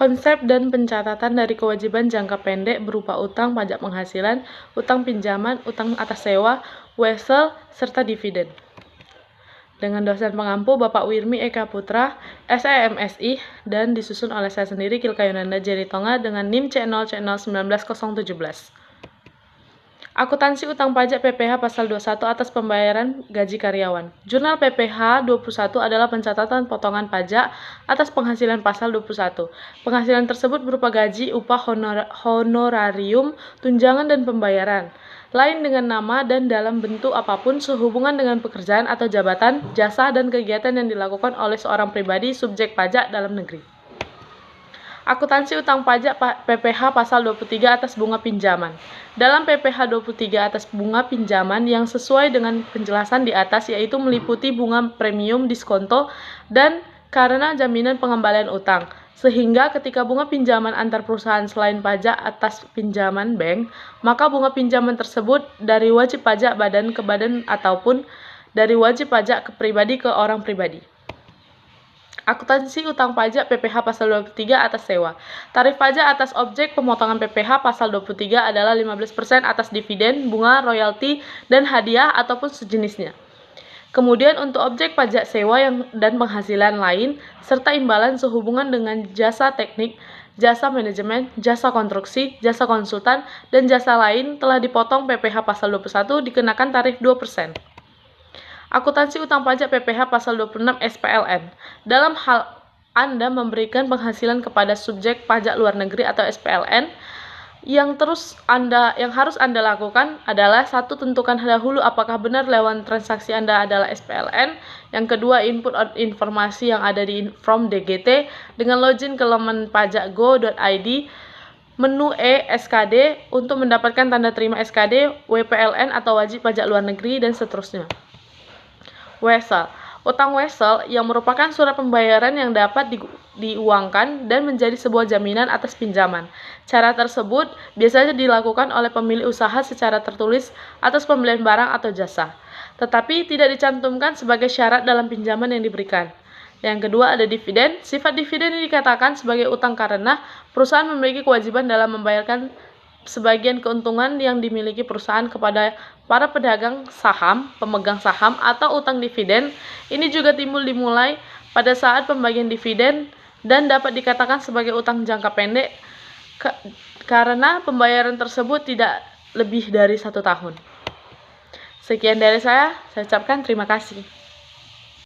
Konsep dan pencatatan dari kewajiban jangka pendek berupa utang pajak penghasilan, utang pinjaman, utang atas sewa, wesel, serta dividen. Dengan dosen pengampu Bapak Wirmi Eka Putra, SEMSI, dan disusun oleh saya sendiri Kilka Yunanda Jeritonga dengan NIM C0C019-017. Akuntansi utang pajak PPh pasal 21 atas pembayaran gaji karyawan. Jurnal PPh 21 adalah pencatatan potongan pajak atas penghasilan pasal 21. Penghasilan tersebut berupa gaji, upah, honorarium, tunjangan, dan pembayaran lain dengan nama dan dalam bentuk apapun sehubungan dengan pekerjaan atau jabatan, jasa, dan kegiatan yang dilakukan oleh seorang pribadi subjek pajak dalam negeri. Akuntansi utang pajak PPh pasal 23 atas bunga pinjaman. Dalam PPh 23 atas bunga pinjaman yang sesuai dengan penjelasan di atas yaitu meliputi bunga premium diskonto dan karena jaminan pengembalian utang. Sehingga ketika bunga pinjaman antar perusahaan selain pajak atas pinjaman bank, maka bunga pinjaman tersebut dari wajib pajak badan ke badan ataupun dari wajib pajak ke pribadi ke orang pribadi. Akuntansi utang pajak PPh pasal 23 atas sewa. Tarif pajak atas objek pemotongan PPh pasal 23 adalah 15% atas dividen, bunga, royalti, dan hadiah ataupun sejenisnya. Kemudian untuk objek pajak sewa dan penghasilan lain, serta imbalan sehubungan dengan jasa teknik, jasa manajemen, jasa konstruksi, jasa konsultan, dan jasa lain telah dipotong PPh pasal 21 dikenakan tarif 2%. Akuntansi utang pajak PPh pasal 26 SPLN. Dalam hal Anda memberikan penghasilan kepada subjek pajak luar negeri atau SPLN, yang harus Anda lakukan adalah satu, tentukan dahulu apakah benar lewat transaksi Anda adalah SPLN. Yang kedua, input informasi yang ada di from DGT dengan login ke laman pajak.go.id, menu SKD untuk mendapatkan tanda terima SKD, WPLN atau wajib pajak luar negeri, dan seterusnya. Wesel. Utang wesel yang merupakan surat pembayaran yang dapat diuangkan dan menjadi sebuah jaminan atas pinjaman. Cara tersebut biasanya dilakukan oleh pemilik usaha secara tertulis atas pembelian barang atau jasa, tetapi tidak dicantumkan sebagai syarat dalam pinjaman yang diberikan. Yang kedua ada dividen. Sifat dividen ini dikatakan sebagai utang karena perusahaan memiliki kewajiban dalam membayarkan sebagian keuntungan yang dimiliki perusahaan kepada para pedagang saham, pemegang saham, atau utang dividen. Ini juga dimulai pada saat pembagian dividen dan dapat dikatakan sebagai utang jangka pendek karena pembayaran tersebut tidak lebih dari 1 tahun. Sekian dari saya ucapkan terima kasih.